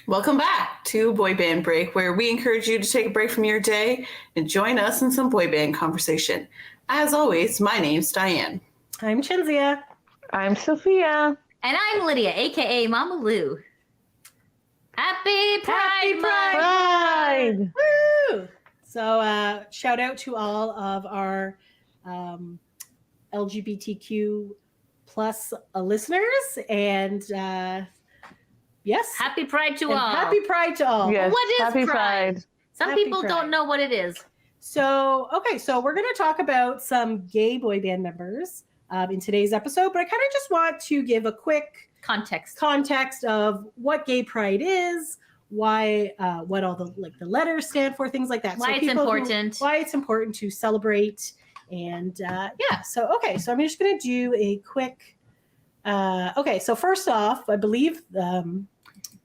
Welcome back to Boy Band Break, where we encourage you to take a break from your day and join us in some boy band conversation. As always, my name's Diane. I'm Chinzia. I'm Sophia. And I'm Lydia, aka Mama Lou. Happy Pride Pride! Woo! So shout out to all of our LGBTQ plus listeners, and yes, Happy Pride to all. Happy Pride to all. Yes, What is happy Pride? Some Happy people Pride. don't know what it is. So we're going to talk about some gay boy band members in today's episode, but I kind of just want to give a quick context of what gay pride is, why, what all the letters stand for, things like that. Why it's important. Why it's important to celebrate, and So I'm just going to do a quick. So first off, I believe,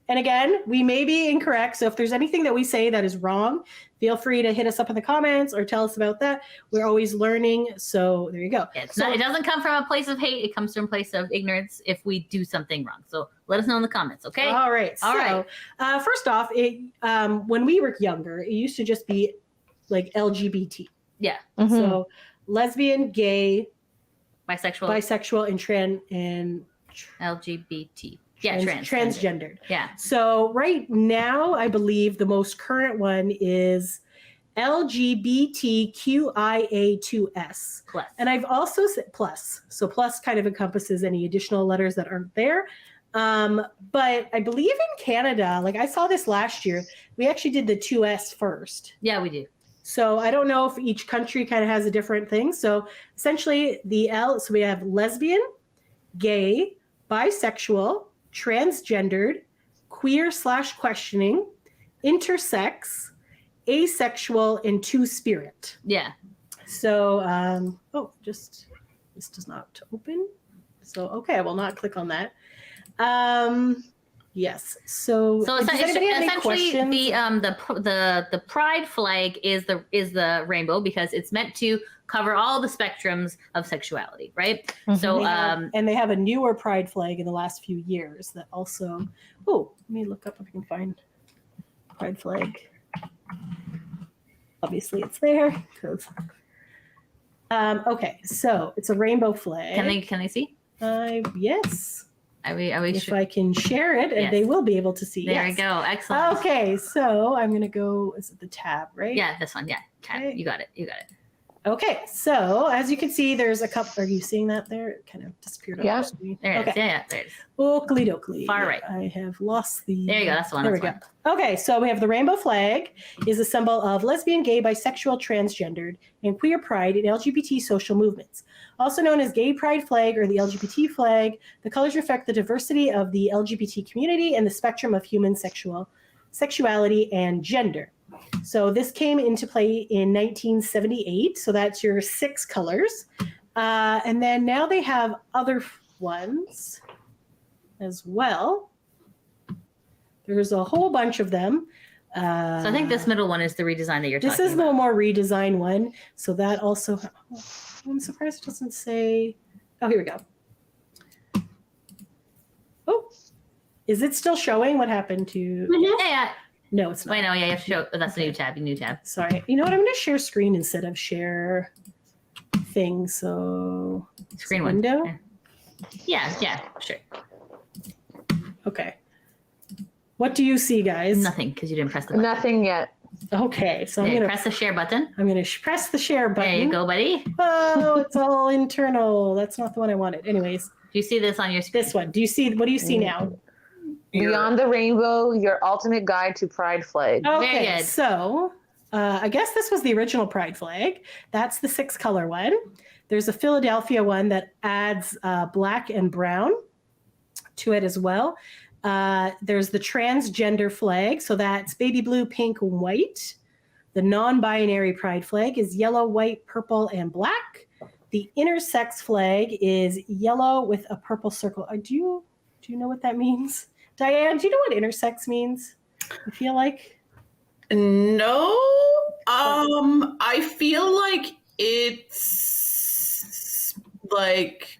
and again, we may be incorrect. So if there's anything that we say that is wrong, feel free to hit us up in the comments or tell us about that. We're always learning. So there you go. It doesn't come from a place of hate. It comes from a place of ignorance if we do something wrong. So let us know in the comments, okay? All right. First off, when we were younger, it used to just be like LGBT. Yeah. Mm-hmm. So lesbian, gay, bisexual, and LGBT. Yeah, transgendered. Yeah. So right now, I believe the most current one is LGBTQIA2S. Plus. And I've also said plus. So plus kind of encompasses any additional letters that aren't there. But I believe in Canada, like I saw this last year, we actually did the 2S first. Yeah, we do. So I don't know if each country kind of has a different thing. So essentially so we have lesbian, gay, bisexual, transgendered, queer/questioning, intersex, asexual, and two-spirit. Yeah. So, this does not open. So, okay, I will not click on that. Yes. So essentially, the pride flag is the rainbow because it's meant to cover all the spectrums of sexuality, right? Mm-hmm. So and they have a newer pride flag in the last few years that also. Oh, let me look up if I can find pride flag. Obviously, it's there. Okay, so it's a rainbow flag. Can they see? Yes. If I can share it, and yes. They will be able to see. There we go. Excellent. Okay, so I'm gonna go. Is it the tab, right? Yeah, this one. Yeah, tab. Okay. You got it. Okay, so as you can see, there's a couple. Are you seeing that there? It kind of disappeared off the screen. There it is. Yeah, there it is. Oakley dokley. Far right. I have lost the. There you go. That's the one. There we go. Okay, so we have the rainbow flag is a symbol of lesbian, gay, bisexual, transgendered, and queer pride in LGBT social movements. Also known as gay pride flag or the LGBT flag, the colors reflect the diversity of the LGBT community and the spectrum of human sexuality and gender. So this came into play in 1978. So that's your 6 colors. And then now they have other ones as well. There's a whole bunch of them. So I think this middle one is the redesign that you're talking about. This is the more redesigned one. So that also, I'm surprised it doesn't say, oh, here we go. Oh, is it still showing? What happened to? Mm-hmm. Yeah. No, it's not. Wait, no, yeah, you have to show. That's a new tab. Sorry. You know what? I'm going to share screen instead of share thing. So screen window. Yeah, sure. Okay. What do you see, guys? Nothing, because you didn't press the button. Nothing yet. Okay, so I'm going to press the share button. I'm going to press the share button. There you go, buddy. Oh, it's all internal. That's not the one I wanted. Anyways. Do you see this on your screen? This one. What do you see now? Beyond the Rainbow, your ultimate guide to Pride flag. Okay, Very good. So I guess this was the original Pride flag. That's the 6-color one. There's a Philadelphia one that adds black and brown to it as well. There's the transgender flag. So that's baby blue, pink, and white. The non-binary Pride flag is yellow, white, purple, and black. The intersex flag is yellow with a purple circle. Do you know what that means? Diane, do you know what intersex means? I feel like. No. I feel like it's like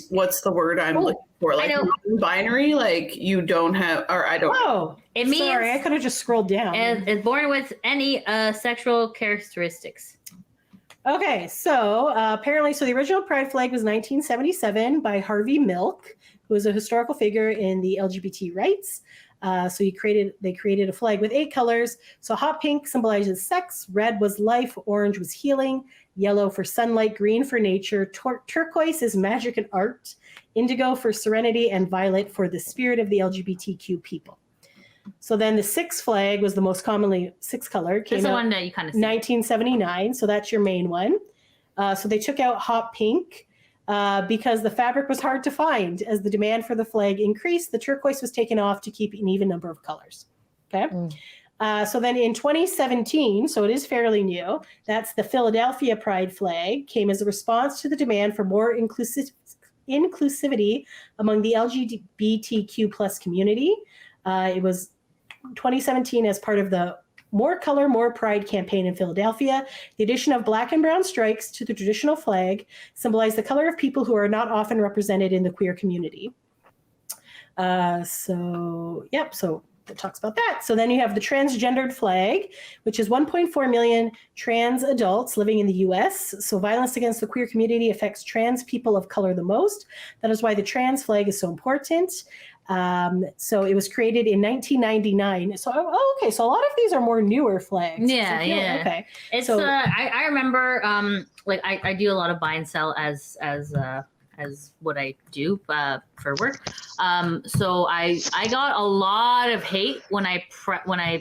what's the word I'm Oh, looking for? Like know. binary, like you don't have, or I don't. Oh, It means sorry, I could have just scrolled down. is born with any sexual characteristics. Okay, so apparently, so the original pride flag was 1977 by Harvey Milk, who was a historical figure in the LGBT rights. So they created a flag with 8 colors. So hot pink symbolizes sex, red was life, orange was healing, yellow for sunlight, green for nature, turquoise is magic and art, indigo for serenity, and violet for the spirit of the LGBTQ people. So then the 6 flag was the most commonly 6 color. That's the one that you kind of see. 1979. So that's your main one. So they took out hot pink because the fabric was hard to find. As the demand for the flag increased, the turquoise was taken off to keep an even number of colors. Okay. So then in 2017, so it is fairly new, that's the Philadelphia Pride flag, came as a response to the demand for more inclusivity among the LGBTQ plus community. It was 2017 as part of the More Color, More Pride campaign in Philadelphia. The addition of black and brown stripes to the traditional flag symbolized the color of people who are not often represented in the queer community. So it talks about that. So then you have the transgendered flag, which is 1.4 million trans adults living in the US. So violence against the queer community affects trans people of color the most. That is why the trans flag is so important. So it was created in 1999. So, okay. So a lot of these are more newer flags. Yeah, yeah. Okay. It's So- I remember like I do a lot of buy and sell as what I do for work. So I got a lot of hate when I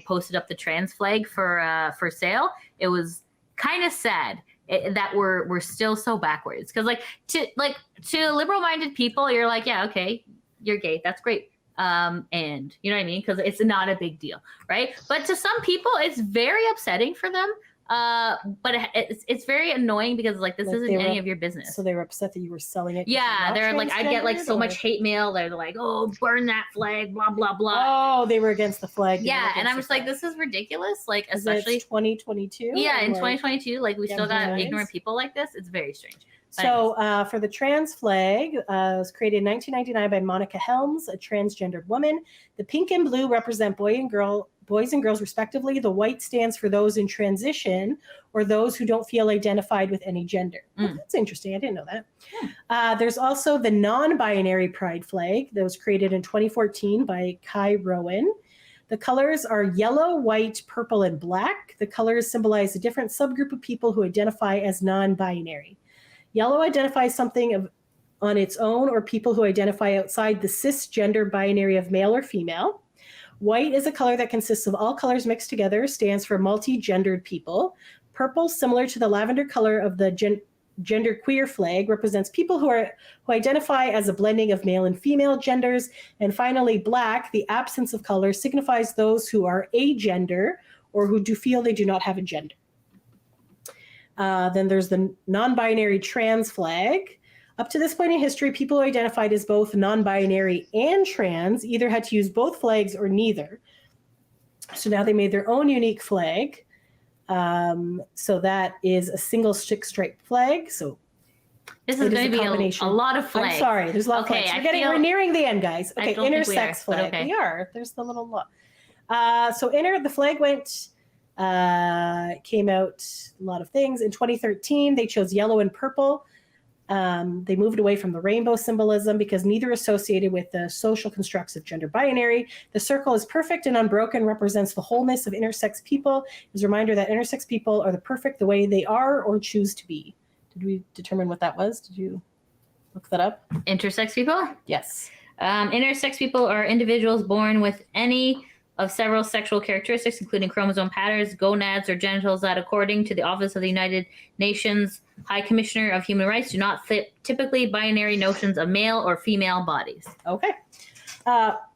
posted up the trans flag for sale. It was kind of sad that we're still so backwards, because to liberal minded people, you're like, yeah, okay, you're gay, that's great, and you know what I mean, because it's not a big deal, right? But to some people it's very upsetting for them, but it's very annoying because this isn't any of your business. So they were upset that you were selling it. Yeah, they're like, I get so much hate mail. They're like, oh, burn that flag, blah blah blah. Oh, they were against the flag. Yeah, and I'm just like, this is ridiculous. Like, especially 2022. Yeah, in 2022, like we still got nice. ignorant people like this. It's very strange. But So for the trans flag, it was created in 1999 by Monica Helms, a transgendered woman. The pink and blue represent boys and girls respectively. The white stands for those in transition or those who don't feel identified with any gender. Well, that's interesting. I didn't know that. Yeah. There's also the non-binary pride flag that was created in 2014 by Kai Rowan. The colors are yellow, white, purple, and black. The colors symbolize a different subgroup of people who identify as non-binary. Yellow identifies something on its own or people who identify outside the cisgender binary of male or female. White is a color that consists of all colors mixed together, stands for multi-gendered people. Purple, similar to the lavender color of the gender queer flag, represents people who identify as a blending of male and female genders. And finally, black, the absence of color, signifies those who are agender or who feel they do not have a gender. Then there's the non-binary trans flag. Up to this point in history, people who identified as both non-binary and trans either had to use both flags or neither. So now they made their own unique flag. So that is a single stripe flag. So this is going to be a lot of flags. I'm sorry, there's a lot of flags. We're nearing the end, guys. Okay, intersex flag. Okay. We are. There's the little law. The flag came out a lot of things. In 2013, they chose yellow and purple. They moved away from the rainbow symbolism because neither associated with the social constructs of gender binary. The circle is perfect and unbroken, represents the wholeness of intersex people. It's a reminder that intersex people are the perfect the way they are or choose to be. Did we determine what that was? Did you look that up? Intersex people? Yes. Intersex people are individuals born with any of several sexual characteristics, including chromosome patterns, gonads, or genitals that, according to the Office of the United Nations High Commissioner of Human Rights, do not fit typically binary notions of male or female bodies. Okay.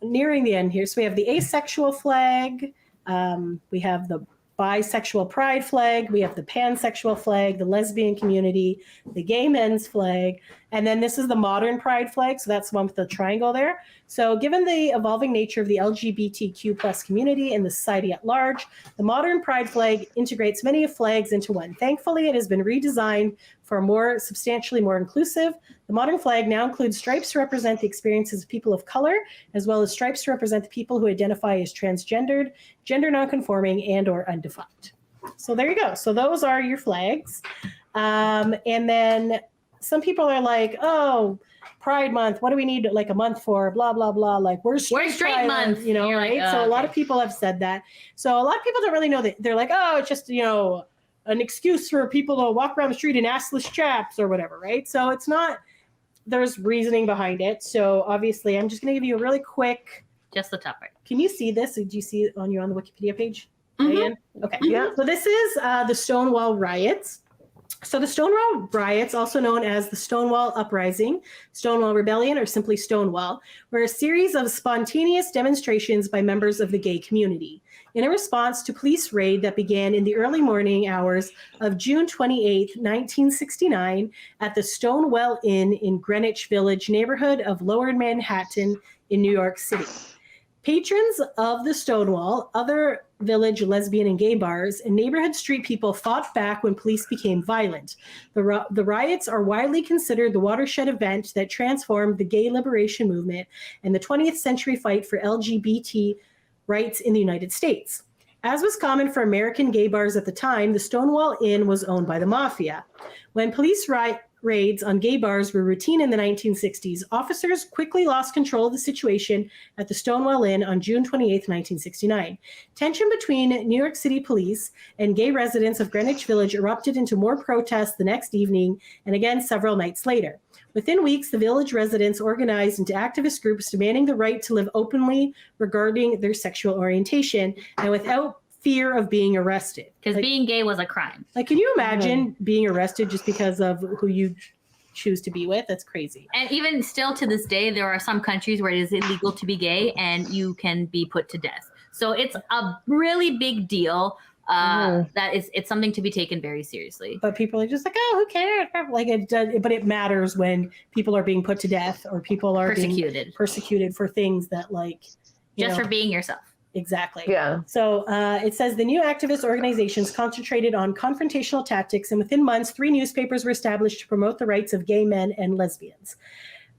Nearing the end here. So we have the asexual flag. We have the bisexual pride flag. We have the pansexual flag, the lesbian community, the gay men's flag, And then this is the modern pride flag. So that's the one with the triangle there. So given the evolving nature of the LGBTQ plus community and the society at large, the modern pride flag integrates many flags into one. Thankfully, it has been redesigned for substantially more inclusive. The modern flag now includes stripes to represent the experiences of people of color, as well as stripes to represent the people who identify as transgendered, gender nonconforming, and or undefined. So there you go. So those are your flags. And then some people are like, oh, Pride Month, what do we need like a month for? Blah, blah, blah. Like, where's Straight Month? You know, You're right? like, So a lot okay. of people have said that. So a lot of people don't really know that. They're like, oh, it's just, you know, an excuse for people to walk around the street in assless chaps or whatever, right? So it's not, there's reasoning behind it. So obviously, I'm just going to give you a really quick. Just the topic. Can you see this? Do you see it on the Wikipedia page? Mhm. Diane? Okay. Yeah. So this is the Stonewall Riots. So the Stonewall Riots, also known as the Stonewall Uprising, Stonewall Rebellion, or simply Stonewall, were a series of spontaneous demonstrations by members of the gay community in a response to police raid that began in the early morning hours of June 28, 1969, at the Stonewall Inn in Greenwich Village neighborhood of Lower Manhattan in New York City. Patrons of the Stonewall, other village lesbian and gay bars, and neighborhood street people fought back when police became violent. The riots are widely considered the watershed event that transformed the gay liberation movement and the 20th century fight for LGBT rights in the United States. As was common for American gay bars at the time, the Stonewall Inn was owned by the mafia. When police raids on gay bars were routine in the 1960s, officers quickly lost control of the situation at the Stonewall Inn on June 28, 1969. Tension between New York City police and gay residents of Greenwich Village erupted into more protests the next evening and again several nights later. Within weeks, the village residents organized into activist groups demanding the right to live openly regarding their sexual orientation and without fear of being arrested. Because being gay was a crime. Like, can you imagine being arrested just because of who you choose to be with? That's crazy. And even still to this day, there are some countries where it is illegal to be gay and you can be put to death. So it's a really big deal. That it's something to be taken very seriously. But people are just like, oh, who cares? Like it does, but it matters when people are being put to death or people are being persecuted for things that, like, just for being yourself. Exactly. Yeah. So it says the new activist organizations concentrated on confrontational tactics, and within months, 3 newspapers were established to promote the rights of gay men and lesbians.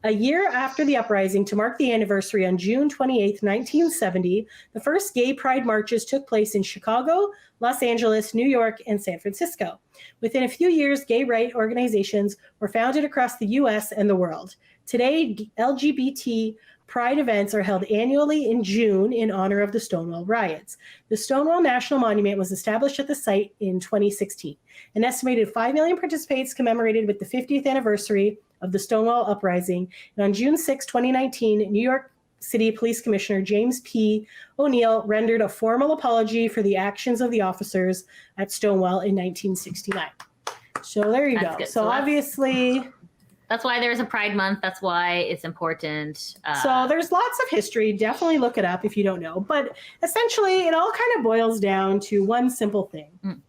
A year after the uprising, to mark the anniversary on June 28, 1970, the first gay pride marches took place in Chicago, Los Angeles, New York, and San Francisco. Within a few years, gay rights organizations were founded across the U.S. and the world. Today, LGBT pride events are held annually in June in honor of the Stonewall Riots. The Stonewall National Monument was established at the site in 2016. An estimated 5 million participants commemorated with the 50th anniversary of the Stonewall Uprising. And on June 6, 2019, New York City Police Commissioner James P. O'Neill rendered a formal apology for the actions of the officers at Stonewall in 1969. So there you go. Good. So obviously... That's why there's a Pride Month. That's why it's important. So there's lots of history. Definitely look it up if you don't know. But essentially, it all kind of boils down to one simple thing.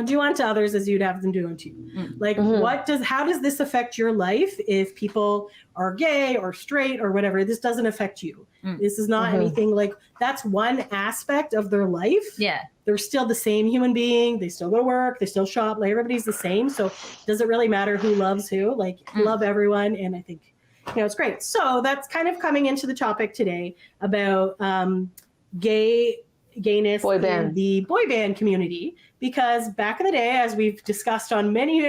Do unto others as you'd have them do unto you. Like, how does this affect your life if people are gay or straight or whatever? This doesn't affect you. This is not anything like, that's one aspect of their life. Yeah. They're still the same human being. They still go to work. They still shop. Like, everybody's the same. So does it really matter who loves who? Like, love everyone. And I think, it's great. So that's kind of coming into the topic today about gayness in the boy band community. Because back in the day, as we've discussed on many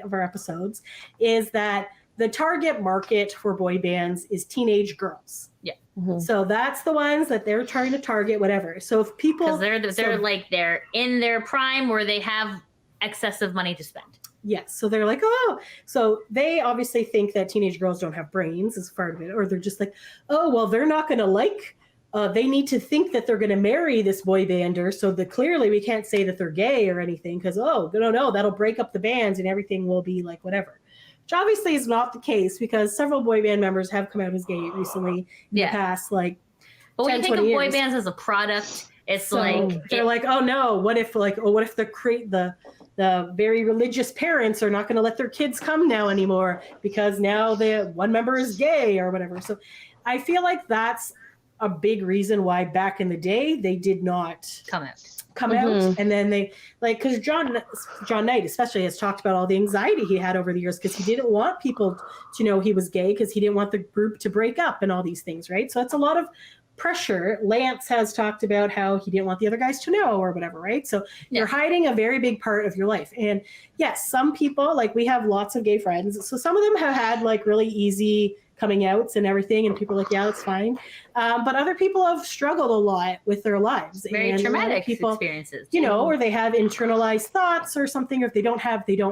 of our episodes, is that the target market for boy bands is teenage girls. Yeah. So that's the ones that they're trying to target, whatever. So if people... Because they're in their prime where they have excessive money to spend. Yes. So they're like, oh, so they obviously think that teenage girls don't have brains as part of it. Or they're just like, oh, well, they're not going to like... they need to think that they're going to marry this boy bander, so that clearly we can't say that they're gay or anything because, no, that'll break up the bands and everything will be like whatever. Which obviously is not the case because several boy band members have come out as gay recently in the past, like, but when 10, you think of boy years. Bands as a product, it's so like... They're like, oh no, what if the the very religious parents are not going to let their kids come now anymore because now the one member is gay or whatever. So I feel like that's a big reason why back in the day they did not Come out. out, and then they because John Knight especially has talked about all the anxiety he had over the years because he didn't want people to know he was gay because he didn't want the group to break up and all these things, right? So it's a lot of pressure. Lance has talked about how he didn't want the other guys to know or whatever, right? So you're hiding a very big part of your life. And yes, some people, like we have lots of gay friends, so some of them have had like really easy coming outs and everything, and people are like, yeah, that's fine. But other people have struggled a lot with their lives. Very and traumatic people, experiences. you know, or they have internalized thoughts or something, or if they don't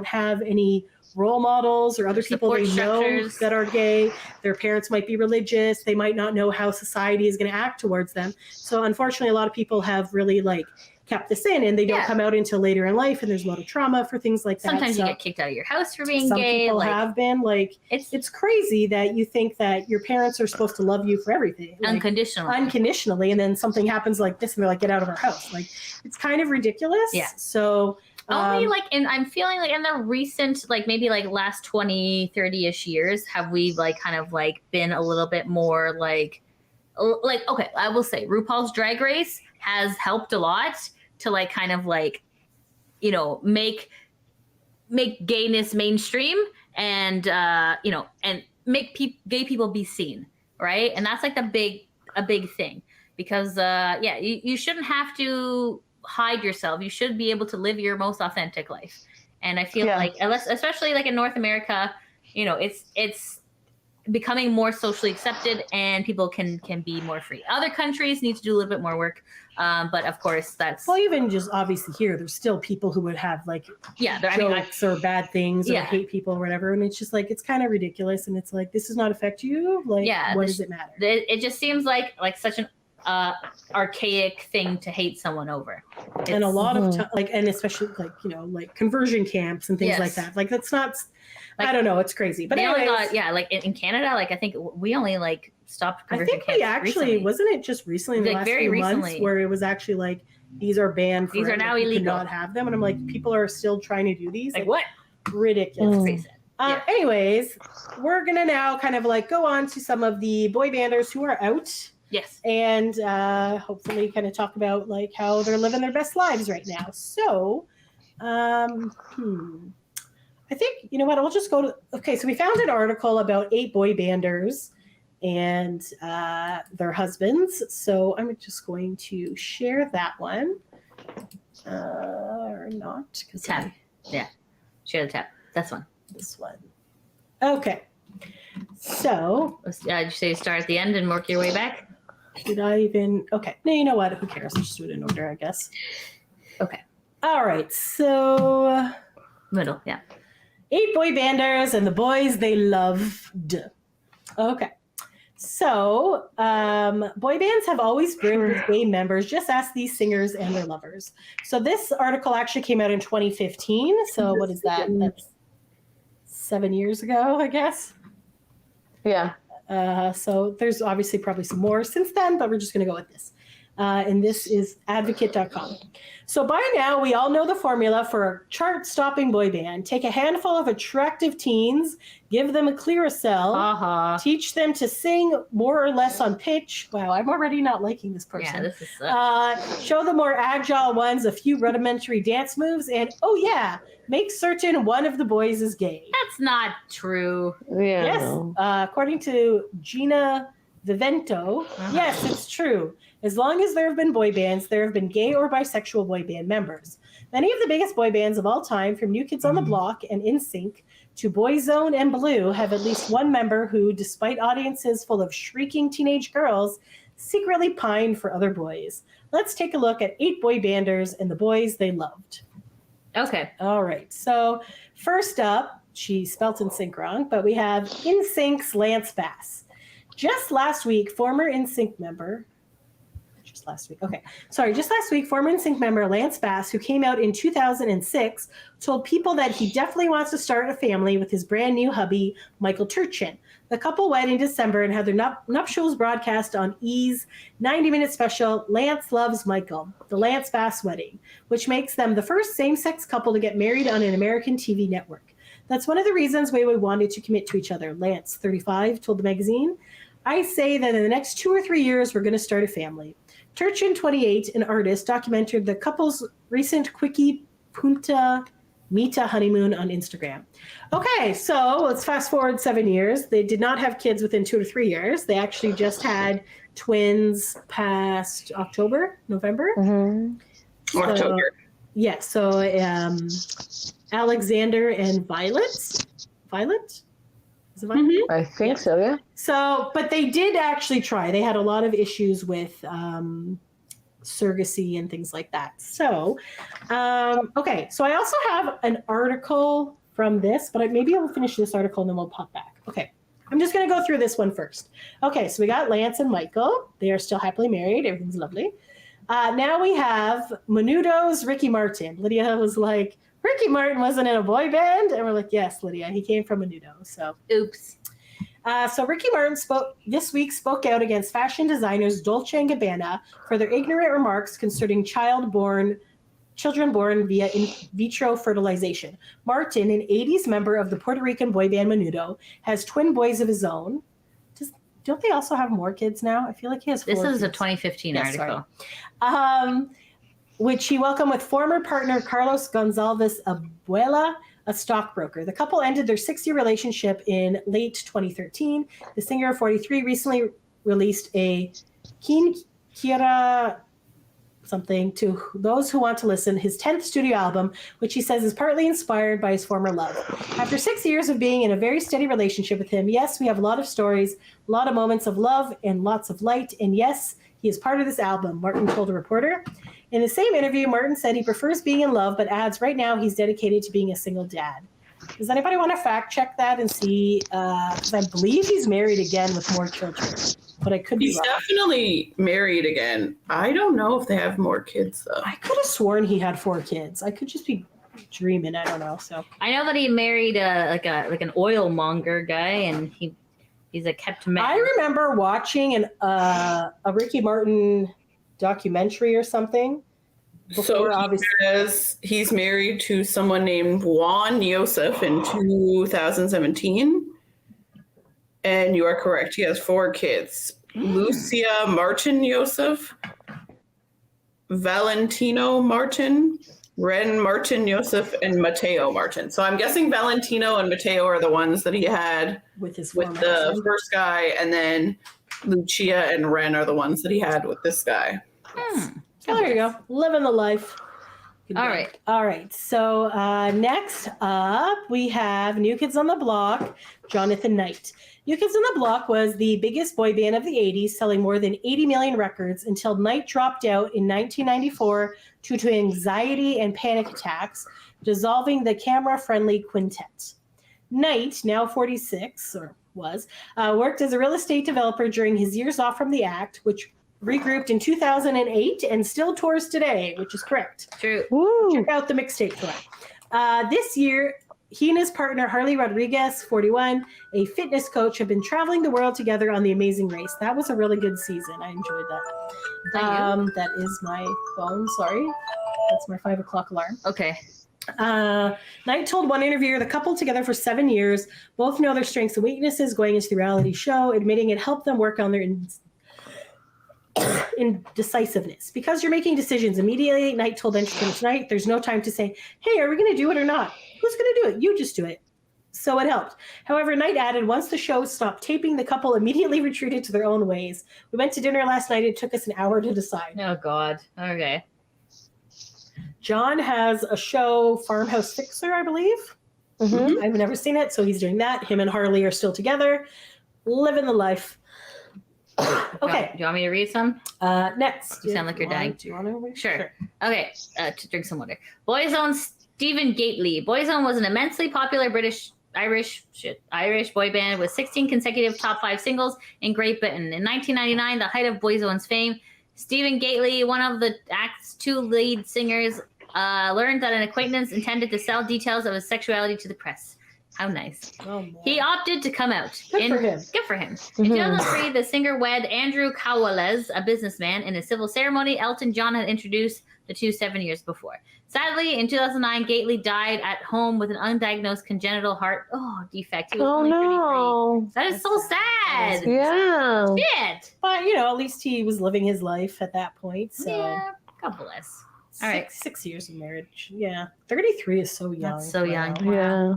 have any role models or other people they know that are gay. Their parents might be religious. They might not know how society is going to act towards them. So unfortunately, a lot of people have really like kept this in, and they don't come out until later in life, and there's a lot of trauma for things like that. Sometimes you get kicked out of your house for being some gay. People have been like, it's crazy that you think that your parents are supposed to love you for everything, like, unconditionally, and then something happens like this, and they're like, get out of our house. Like, it's kind of ridiculous. Yeah. So only like I'm feeling like in the recent, like maybe like last 20, 30-ish years, have we like kind of like been a little bit more like, okay, I will say RuPaul's Drag Race has helped a lot to like kind of like, you know, make gayness mainstream and, you know, and make gay people be seen. Right. And that's like a big thing because, you shouldn't have to hide yourself. You should be able to live your most authentic life. And I feel like, especially like in North America, you know, it's becoming more socially accepted and people can be more free. Other countries need to do a little bit more work. But of course that's... Well, even just obviously here, there's still people who would have like jokes or bad things or hate people or whatever. And it's just like, it's kind of ridiculous. And it's like, this does not affect you. Like, what does it matter? It just seems like such an archaic thing to hate someone over. And a lot of like, and especially like, you know, like conversion camps and things like that. Like that's not... Like, I don't know. It's crazy. But they only got, like in Canada, like I think we only like stopped conversion camps. I think we actually, recently. Wasn't it just recently in the last few months where it was actually like, these are banned. These are now illegal. You cannot have them. And I'm like, people are still trying to do these. Like what? Ridiculous. Anyways, we're going to now kind of like go on to some of the boy banders who are out. Yes. And hopefully kind of talk about like how they're living their best lives right now. So, I think, you know what, I'll just go to, okay, so we found an article about 8 boy banders and their husbands. So I'm just going to share that one. Or not. Tab. Share the tab. That's one. This one. Okay. So. Did you say start at the end and work your way back? Did I even? Okay. No, you know what? Who cares? I'll just do it in order, I guess. Okay. All right. So. Middle, yeah. 8 boy banders and the boys they loved. Okay. So, boy bands have always been with gay members. Just ask these singers and their lovers. So this article actually came out in 2015. So what is that? That's 7 years ago, I guess. Yeah. So there's obviously probably some more since then, but we're just going to go with this. And this is advocate.com. So by now, we all know the formula for a chart-stopping boy band. Take a handful of attractive teens, give them a Clearasil, teach them to sing more or less on pitch. Wow, I'm already not liking this person. Yeah, this is show the more agile ones a few rudimentary dance moves, and make certain one of the boys is gay. That's not true. Yeah. Yes, according to Gina Vivento, yes, it's true. As long as there have been boy bands, there have been gay or bisexual boy band members. Many of the biggest boy bands of all time, from New Kids on the Block and NSYNC to Boyzone and Blue, have at least one member who, despite audiences full of shrieking teenage girls, secretly pined for other boys. Let's take a look at 8 boy banders and the boys they loved. Okay. All right. So first up, she spelt NSYNC wrong, but we have NSYNC's Lance Bass. Just last week, former NSYNC member, just last week. Okay. Sorry, just last week, former NSYNC member Lance Bass, who came out in 2006, told people that he definitely wants to start a family with his brand new hubby, Michael Turchin. The couple wed in December and had their nuptials broadcast on E's 90-minute special, Lance Loves Michael, the Lance Bass Wedding, which makes them the first same-sex couple to get married on an American TV network. That's one of the reasons we wanted to commit to each other, Lance, 35, told the magazine. I say that in the next 2 or 3 years, we're going to start a family. Turchin, 28, an artist, documented the couple's recent quickie Punta Mita honeymoon on Instagram. Okay, so let's fast forward 7 years. They did not have kids within 2 to 3 years. They actually just had twins past November. Mm-hmm. October. Yeah, so Alexander and Violet? Violet? Is it Violet? Mm-hmm. I think so, yeah. So, but they did actually try. They had a lot of issues with surrogacy and things like that. So, okay. So I also have an article from this, but maybe I'll finish this article and then we'll pop back. Okay. I'm just going to go through this one first. Okay. So we got Lance and Michael. They are still happily married. Everything's lovely. Now we have Menudo's Ricky Martin. Lydia was like, Ricky Martin wasn't in a boy band? And we're like, yes, Lydia. He came from Menudo. So, Oops. So Ricky Martin spoke out against fashion designers Dolce & Gabbana for their ignorant remarks concerning children born via in vitro fertilization. Martin, an 80s member of the Puerto Rican boy band Menudo, has twin boys of his own. Don't they also have more kids now? I feel like he has 4 This is kids. a 2015 article. Which he welcomed with former partner Carlos Gonzalez Abuela, a stockbroker. The couple ended their 6-year relationship in late 2013. The singer of 43 recently released a Quien Quiera something to those who want to listen, his 10th studio album, which he says is partly inspired by his former love. After 6 years of being in a very steady relationship with him, yes, we have a lot of stories, a lot of moments of love and lots of light, and yes, he is part of this album, Martin told a reporter. In the same interview, Martin said he prefers being in love, but adds right now he's dedicated to being a single dad. Does anybody want to fact check that and see? Because I believe he's married again with more children, but I could be He's wrong. definitely married again. I don't know if they have more kids though. I could have sworn he had 4 kids. I could just be dreaming. I don't know. So I know that he married like an oil monger guy, and he's a kept man. I remember watching a Ricky Martin documentary or something. So he's married to someone named Juan Yosef in 2017. And you are correct. He has 4 kids. Lucia Martin Yosef, Valentino Martin, Ren Martin Yosef, and Mateo Martin. So I'm guessing Valentino and Mateo are the ones that he had with the husband. First guy, and then Lucia and Ren are the ones that he had with this guy. Oh, there you go. Living the life. All right. All right. So next up, we have New Kids on the Block, Jonathan Knight. New Kids on the Block was the biggest boy band of the 80s, selling more than 80 million records until Knight dropped out in 1994 due to anxiety and panic attacks, dissolving the camera-friendly quintet. Knight, now 46, or was, worked as a real estate developer during his years off from the act, which regrouped in 2008 and still tours today, which is correct. True. Woo. Check out the mixtape tour. This year, he and his partner, Harley Rodriguez, 41, a fitness coach, have been traveling the world together on The Amazing Race. That was a really good season. I enjoyed that. That is my phone. Sorry. That's my 5 o'clock alarm. Okay. Knight told one interviewer the couple together for 7 years, both know their strengths and weaknesses going into the reality show, admitting it helped them work on their indecisiveness. Because you're making decisions immediately, Knight told Entertainment Tonight, there's no time to say, hey, are we going to do it or not? Who's going to do it? You just do it. So it helped. However, Knight added, once the show stopped taping, the couple immediately retreated to their own ways. We went to dinner last night. It took us an hour to decide. Oh, God. Okay. John has a show, Farmhouse Fixer, I believe. Mm-hmm. I've never seen it, so he's doing that. Him and Harley are still together, living the life. Okay. Do you want me to read some? Next. You sound like you're dying. Do you want to read? Sure. Okay. To drink some water. Boyzone Stephen Gately. Boyzone was an immensely popular Irish boy band with 16 consecutive top 5 singles in Great Britain. In 1999, the height of Boyzone's fame, Stephen Gately, one of the act's 2 lead singers, learned that an acquaintance intended to sell details of his sexuality to the press. How nice. Oh, man. He opted to come out. Good for him. Good for him. In 2003, the singer wed Andrew Cowales, a businessman. In a civil ceremony, Elton John had introduced the two 7 years before. Sadly, in 2009, Gately died at home with an undiagnosed congenital heart defect. He was only 33. That is so sad. Yeah. Shit. But, at least he was living his life at that point. So. Yeah. God bless. All right. 6 years of marriage. Yeah. 33 is so young. That's so young. Yeah.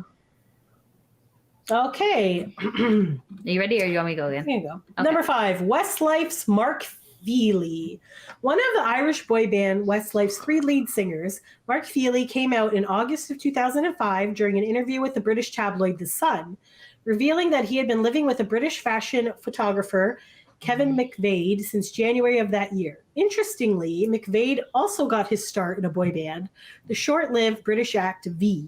Okay. Are you ready or do you want me to go again? Here you go. Okay. Number 5, Westlife's Mark Feely. One of the Irish boy band Westlife's 3 lead singers, Mark Feely came out in August of 2005 during an interview with the British tabloid The Sun, revealing that he had been living with a British fashion photographer, Kevin McVeigh, since January of that year. Interestingly, McVeigh also got his start in a boy band, the short-lived British act V.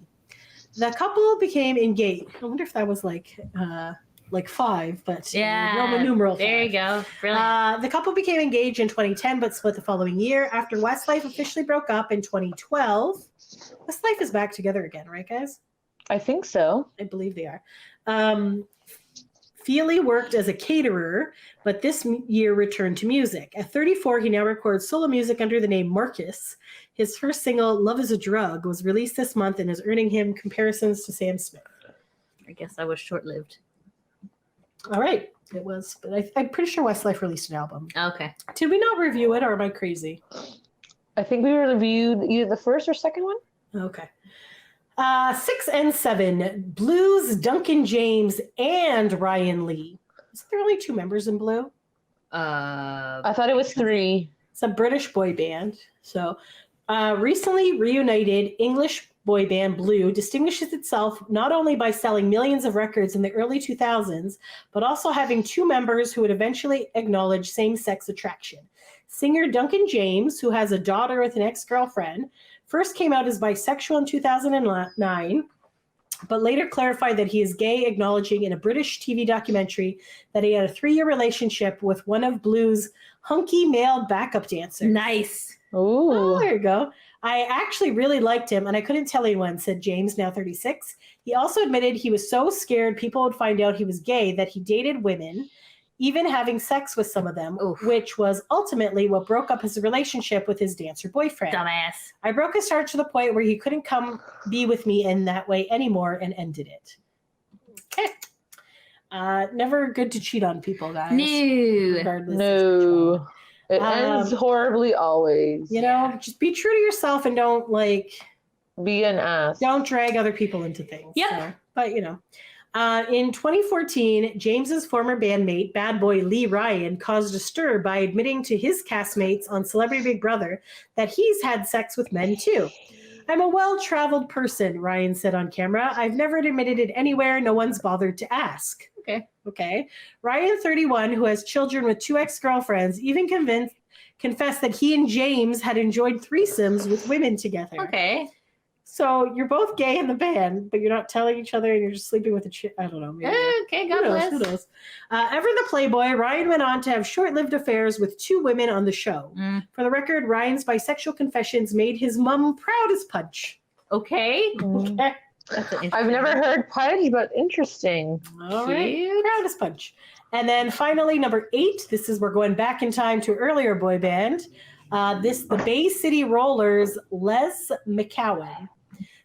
The couple became engaged. I wonder if that was like 5, but Roman numeral 5. There you go. Brilliant. The couple became engaged in 2010, but split the following year after Westlife officially broke up in 2012. Westlife is back together again, right, guys? I think so. I believe they are. Feely worked as a caterer, but this year returned to music. At 34, he now records solo music under the name Marcus. His first single, Love is a Drug, was released this month and is earning him comparisons to Sam Smith. I guess that was short-lived. All right. It was, but I'm pretty sure Westlife released an album. Okay. Did we not review it, or am I crazy? I think we reviewed either the first or second one. Okay. 6 and 7, Blue's Duncan James and Ryan Lee. Is there only 2 members in Blue? I thought it was 3. It's a British boy band. So, recently reunited English boy band Blue distinguishes itself not only by selling millions of records in the early 2000s, but also having 2 members who would eventually acknowledge same-sex attraction. Singer Duncan James, who has a daughter with an ex-girlfriend, first came out as bisexual in 2009, but later clarified that he is gay, acknowledging in a British TV documentary that he had a 3-year relationship with one of Blue's hunky male backup dancers. Nice. Ooh. Oh, there you go. I actually really liked him, and I couldn't tell anyone, said James, now 36. He also admitted he was so scared people would find out he was gay that he dated women, even having sex with some of them, which was ultimately what broke up his relationship with his dancer boyfriend. Dumbass. I broke his heart to the point where he couldn't come be with me in that way anymore and ended it. Okay. Never good to cheat on people, guys. No. Regardless. No. It ends horribly always. Just be true to yourself and don't be an ass. Don't drag other people into things. Yep. So, but in 2014, James's former bandmate, bad boy Lee Ryan, caused a stir by admitting to his castmates on Celebrity Big Brother that he's had sex with men too. I'm a well-traveled person, Ryan said on camera. I've never admitted it anywhere. No one's bothered to ask. Okay. Ryan, 31, who has children with 2 ex-girlfriends, even confessed that he and James had enjoyed threesomes with women together. Okay. So you're both gay in the band, but you're not telling each other and you're just sleeping with a chick. I don't know. Maybe. Okay, God bless. Who knows? Ever the Playboy, Ryan went on to have short-lived affairs with 2 women on the show. For the record, Ryan's bisexual confessions made his mom proud as punch. Okay. Okay. I've never heard punch, but interesting. All right. Proud as punch. And then finally, number 8. This is, we're going back in time to earlier boy band. The Bay City Rollers, Les McCowan.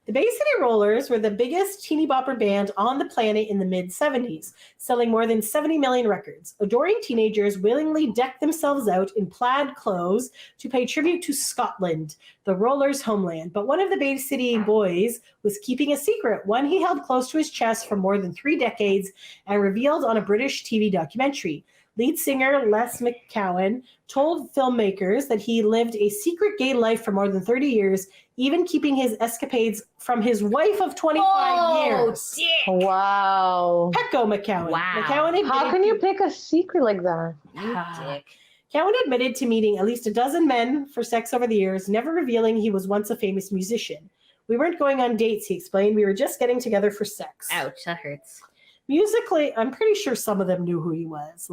The Bay City Rollers were the biggest teeny bopper band on the planet in the mid-70s, selling more than 70 million records. Adoring teenagers willingly decked themselves out in plaid clothes to pay tribute to Scotland, the Rollers' homeland. But one of the Bay City boys was keeping a secret, one he held close to his chest for more than 3 decades and revealed on a British TV documentary. Lead singer Les McCowan told filmmakers that he lived a secret gay life for more than 30 years, even keeping his escapades from his wife of 25 years. Dick. Wow. Pecco McCowan. Wow. McCowan How can you pick a secret like that? Dick. McCowan admitted to meeting at least a dozen men for sex over the years, never revealing he was once a famous musician. We weren't going on dates, he explained. We were just getting together for sex. Ouch, that hurts. Musically, I'm pretty sure some of them knew who he was.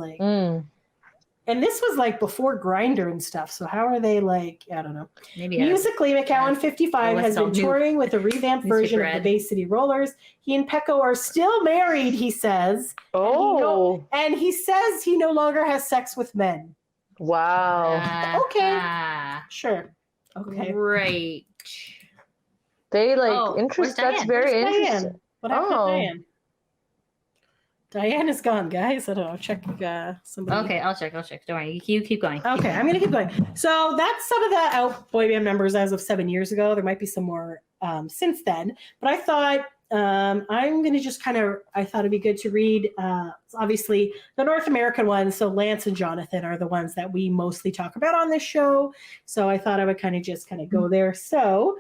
And this was like before Grindr and stuff. So how are they like, I don't know. Maybe Musically, McCowan, 55, has been touring with a revamped version of the Bay City Rollers. He and Pecco are still married, he says. Oh. And he says he no longer has sex with men. Wow. Okay. Sure. Okay. Great. They like Oh, interest. where's That's Diane? very Where's interesting. Diane? What happened to Diane? Diane is gone, guys. I don't know. Check somebody. Okay, I'll check. Don't worry. You keep going. Okay, I'm going to keep going. So that's some of the out boy band members as of 7 years ago. There might be some more since then. But I thought I'm going to just I thought it'd be good to read, obviously, the North American ones. So Lance and Jonathan are the ones that we mostly talk about on this show. So I thought I would just go there. So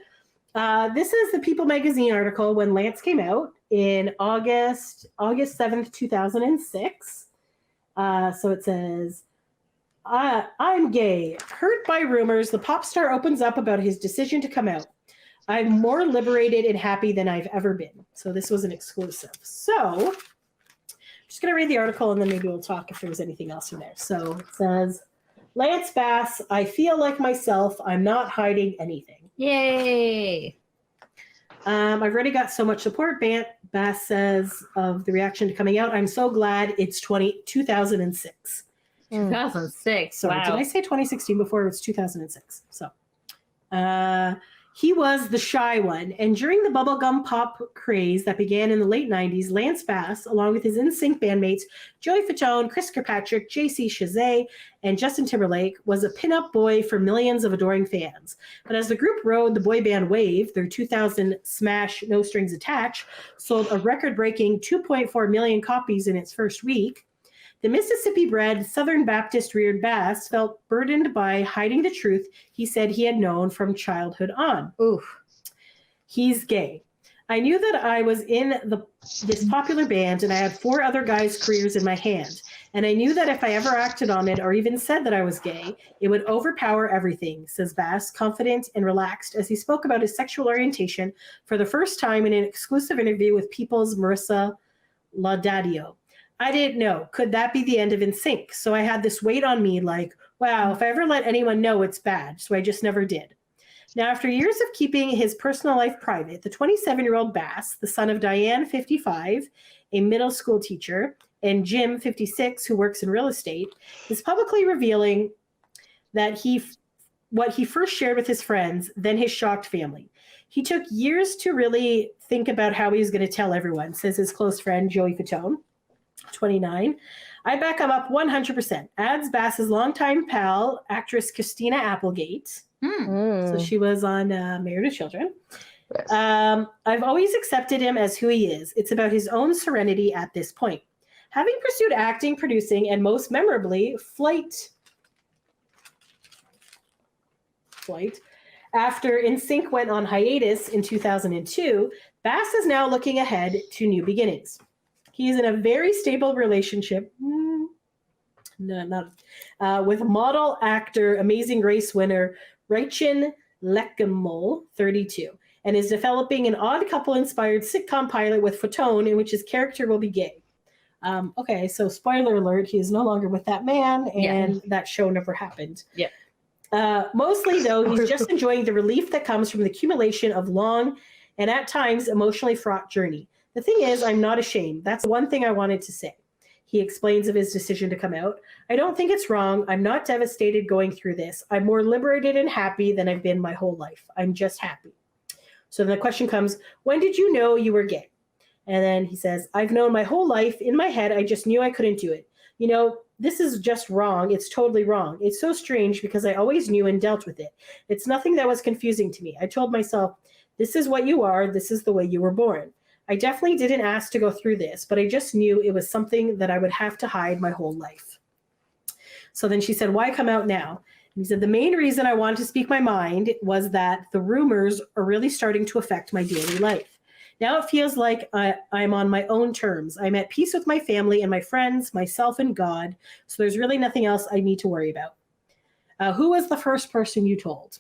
this is the People magazine article when Lance came out in August 7th, 2006. So it says, I'm gay. Hurt by rumors, the pop star opens up about his decision to come out. I'm more liberated and happy than I've ever been. So this was an exclusive. So I'm just going to read the article and then maybe we'll talk if there's anything else in there. So it says, Lance Bass, I feel like myself. I'm not hiding anything. Yay. I've already got so much support. Bass says of the reaction to coming out, I'm so glad it's 2006. 2006. Sorry, wow. did I say 2016 before? It's 2006. So he was the shy one. And during the bubblegum pop craze that began in the late 90s, Lance Bass, along with his NSYNC bandmates, Joey Fatone, Chris Kirkpatrick, JC Chazet, and Justin Timberlake, was a pinup boy for millions of adoring fans. But as the group rode the boy band wave, their 2000 smash No Strings Attached sold a record-breaking 2.4 million copies in its first week. The Mississippi-bred Southern Baptist-reared Bass felt burdened by hiding the truth he said he had known from childhood on. Oof. He's gay. I knew that I was in this popular band and I had 4 other guys' careers in my hand. And I knew that if I ever acted on it or even said that I was gay, it would overpower everything, says Bass, confident and relaxed as he spoke about his sexual orientation for the first time in an exclusive interview with People's Marissa Laudadio. I didn't know. Could that be the end of NSYNC? So I had this weight on me like, wow, if I ever let anyone know, it's bad. So I just never did. Now, after years of keeping his personal life private, the 27-year-old Bass, the son of Diane, 55, a middle school teacher, and Jim, 56, who works in real estate, is publicly revealing that what he first shared with his friends, then his shocked family. He took years to really think about how he was going to tell everyone, says his close friend, Joey Fatone. 29. I back him up 100%. Adds Bass's longtime pal, actress Christina Applegate. So she was on Married with Children. Yes. I've always accepted him as who he is. It's about his own serenity at this point. Having pursued acting, producing, and most memorably, flight. After NSYNC went on hiatus in 2002, Bass is now looking ahead to new beginnings. He's in a very stable relationship with model, actor, Amazing Grace winner Rachel Lekemole, 32, and is developing an odd couple-inspired sitcom pilot with Fatone in which his character will be gay. Okay, so spoiler alert, he is no longer with that man, and that show never happened. Yeah. Mostly, though, he's just enjoying the relief that comes from the accumulation of long and at times emotionally fraught journey. The thing is, I'm not ashamed. That's one thing I wanted to say. He explains of his decision to come out. I don't think it's wrong. I'm not devastated going through this. I'm more liberated and happy than I've been my whole life. I'm just happy. So then the question comes, when did you know you were gay? And then he says, I've known my whole life. In my head, I just knew I couldn't do it. You know, this is just wrong. It's totally wrong. It's so strange because I always knew and dealt with it. It's nothing that was confusing to me. I told myself, this is what you are. This is the way you were born. I definitely didn't ask to go through this, but I just knew it was something that I would have to hide my whole life. So then she said, why come out now? And he said, the main reason I wanted to speak my mind was that the rumors are really starting to affect my daily life. Now it feels like I'm on my own terms. I'm at peace with my family and my friends, myself and God. So there's really nothing else I need to worry about. Who was the first person you told?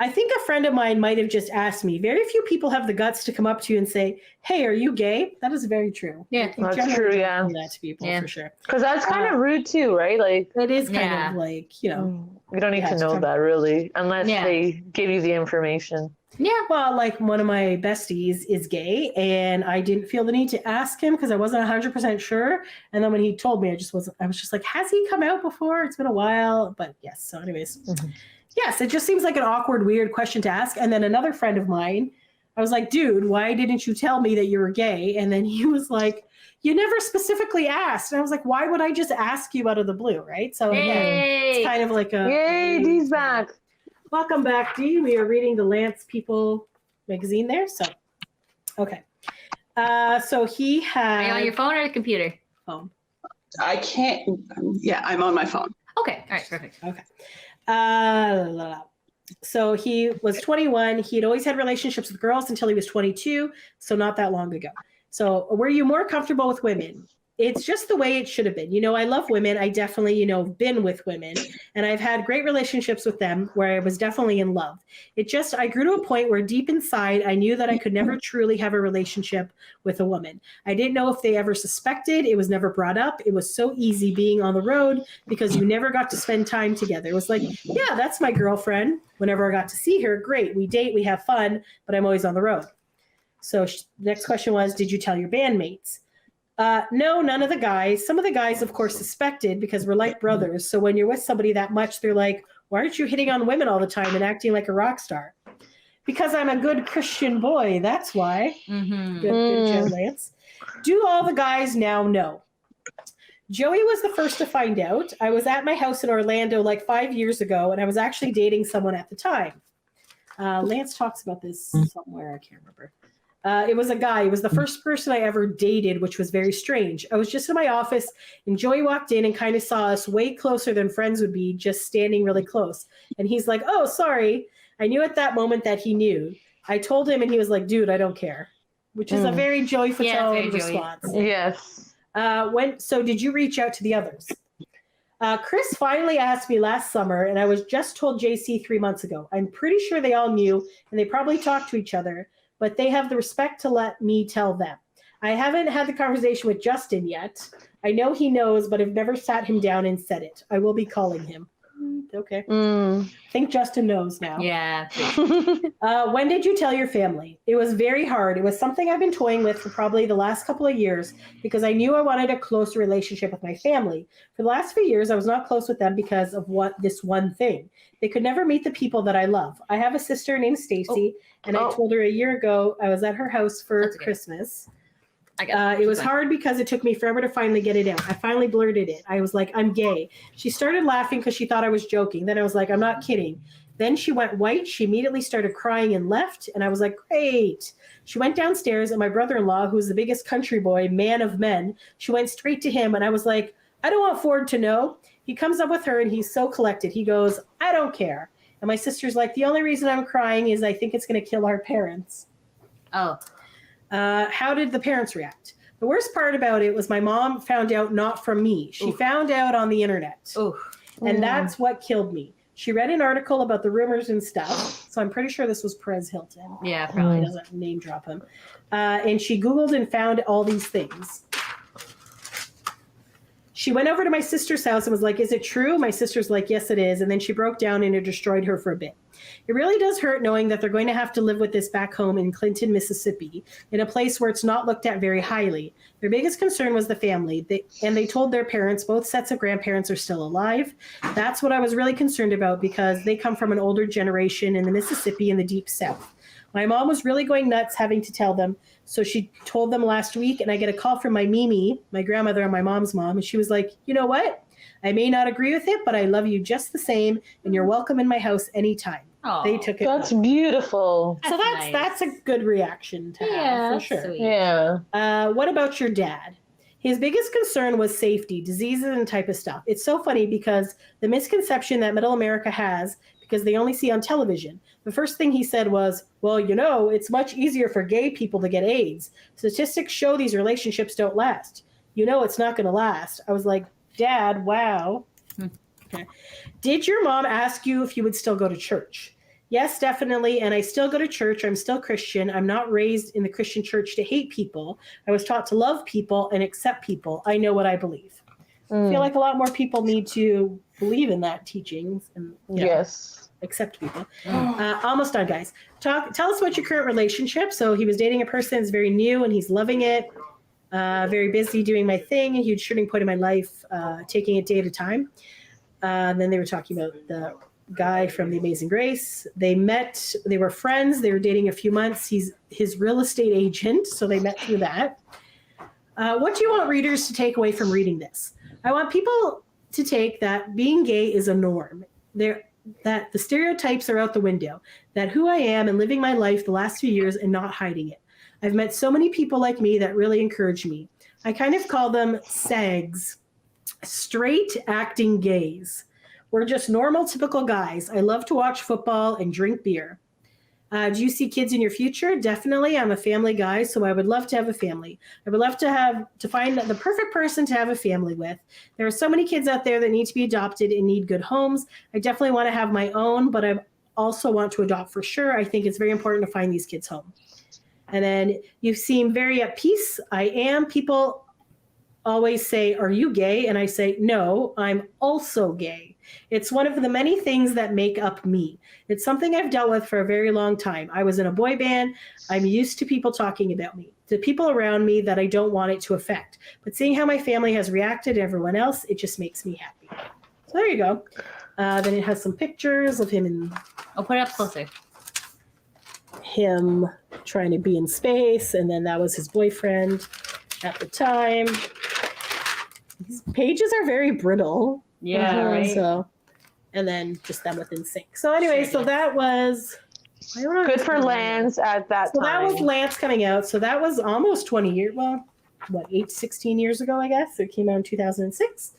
I think a friend of mine might have just asked me. Very few people have the guts to come up to you and say, "Hey, are you gay?" That is very true. Yeah. I think That's generally true, don't yeah. say that to people Yeah. for sure. Because that's kind of rude too, right? Like, It is kind Yeah. of like, you know. you don't need Yeah, to it's know kind that really, unless Yeah. they give you the information. Yeah. Well, like one of my besties is gay, and I didn't feel the need to ask him because I wasn't 100% sure. And then when he told me, I was just like, has he come out before? It's been a while. But yes. So anyways, yes, it just seems like an awkward, weird question to ask. And then another friend of mine, I was like, dude, why didn't you tell me that you were gay? And then he was like, you never specifically asked. And I was like, why would I just ask you out of the blue? Right. So again, Yay. it's kind of like a Yay, Dee's back. welcome back, Dee. We are reading the Lance People magazine there. So, okay. So he Are you on had your phone or the computer? phone. I can't. Yeah, I'm on my phone. Okay. All right. Perfect. So he was 21. He had always had relationships with girls until he was 22. So not that long ago. So were you more comfortable with women? It's just the way it should have been. You know, I love women. I definitely, been with women, and I've had great relationships with them where I was definitely in love. I grew to a point where deep inside, I knew that I could never truly have a relationship with a woman. I didn't know if they ever suspected. It was never brought up. It was so easy being on the road because you never got to spend time together. It was like, yeah, that's my girlfriend. Whenever I got to see her, great. We date, we have fun, but I'm always on the road. So next question was, did you tell your bandmates? No, none of the guys. Some of the guys, of course, suspected because we're like brothers. So when you're with somebody that much, they're like, why aren't you hitting on women all the time and acting like a rock star? Because I'm a good Christian boy. That's why. Mm-hmm. Good job, Lance. Do all the guys now know? Joey was the first to find out. I was at my house in Orlando like 5 years ago, and I was actually dating someone at the time. Lance talks about this somewhere. I can't remember. It was a guy. It was the first person I ever dated, which was very strange. I was just in my office, and Joey walked in and kind of saw us way closer than friends would be, just standing really close. And he's like, oh, sorry. I knew at that moment that he knew. I told him, and he was like, dude, I don't care, which is a very Joey Fatone response. Yes. So did you reach out to the others? Chris finally asked me last summer, and I was just told JC 3 months ago. I'm pretty sure they all knew, and they probably talked to each other, but they have the respect to let me tell them. I haven't had the conversation with Justin yet. I know he knows, but I've never sat him down and said it. I will be calling him. Okay. I think Justin knows now. Yeah. When did you tell your family? It was very hard. It was something I've been toying with for probably the last couple of years because I knew I wanted a close relationship with my family. For the last few years, I was not close with them because of this one thing. They could never meet the people that I love. I have a sister named Stacy, and I told her a year ago I was at her house for Christmas. It was hard because it took me forever to finally get it out. I finally blurted it. I was like, I'm gay. She started laughing because she thought I was joking. Then I was like, I'm not kidding. Then she went white. She immediately started crying and left. And I was like, great. She went downstairs, and my brother-in-law, who's the biggest country boy, man of men, she went straight to him. And I was like, I don't want Ford to know. He comes up with her, and he's so collected. He goes, I don't care. And my sister's like, the only reason I'm crying is I think it's going to kill our parents. Oh. How did the parents react? The worst part about it was my mom found out not from me. She found out on the internet. And that's what killed me. She read an article about the rumors and stuff. So I'm pretty sure this was Perez Hilton. Yeah, probably. Doesn't name drop him. And she Googled and found all these things. She went over to my sister's house and was like, is it true? My sister's like, yes, it is. And then she broke down and it destroyed her for a bit. It really does hurt knowing that they're going to have to live with this back home in Clinton, Mississippi, in a place where it's not looked at very highly. Their biggest concern was the family. They told their parents, both sets of grandparents are still alive. That's what I was really concerned about because they come from an older generation in the Mississippi in the deep South. My mom was really going nuts having to tell them. So she told them last week, and I get a call from my Mimi, my grandmother and my mom's mom, and she was like, you know what? I may not agree with it, but I love you just the same, and you're welcome in my house anytime. Oh, they took it. That's beautiful. So that's a good reaction to have, for sure. Sweet. Yeah. What about your dad? His biggest concern was safety, diseases, and type of stuff. It's so funny because the misconception that Middle America has, because they only see on television, the first thing he said was, well, it's much easier for gay people to get AIDS. Statistics show these relationships don't last. It's not going to last. I was like, Dad, wow. Okay. Did your mom ask you if you would still go to church? Yes, definitely. And I still go to church. I'm still Christian. I'm not raised in the Christian church to hate people. I was taught to love people and accept people. I know what I believe. I feel like a lot more people need to believe in that teachings and Yes. accept people. Almost done, guys. Tell us about your current relationship. So he was dating a person that's very new and he's loving it. Very busy doing my thing. A huge turning point in my life, taking it day at a time. Then they were talking about the guy from The Amazing Grace. They met, they were friends. They were dating a few months. He's his real estate agent. So they met through that. What do you want readers to take away from reading this? I want people to take that being gay is a norm. That the stereotypes are out the window, that who I am and living my life the last few years and not hiding it. I've met so many people like me that really encourage me. I kind of call them SAGs, straight acting gays. We're just normal, typical guys. I love to watch football and drink beer. Do you see kids in your future? Definitely. I'm a family guy, so I would love to have a family. I would love to find the perfect person to have a family with. There are so many kids out there that need to be adopted and need good homes. I definitely want to have my own, but I also want to adopt for sure. I think it's very important to find these kids home. And then you seem very at peace. I am. People always say, are you gay? And I say, no, I'm also gay. It's one of the many things that make up me. It's something I've dealt with for a very long time. I was in a boy band. I'm used to people talking about me, to people around me that I don't want it to affect. But seeing how my family has reacted to everyone else, it just makes me happy. So there you go. Then it has some pictures of him and I'll put it up closer. him trying to be in space. And then that was his boyfriend at the time. These pages are very brittle. Yeah, right. So, and then just them with NSYNC. So anyway, so that was Good for Lance at that So time. that was Lance coming out. So that was almost 20 years. Well, what, 16 years ago, I guess. It came out in 2006.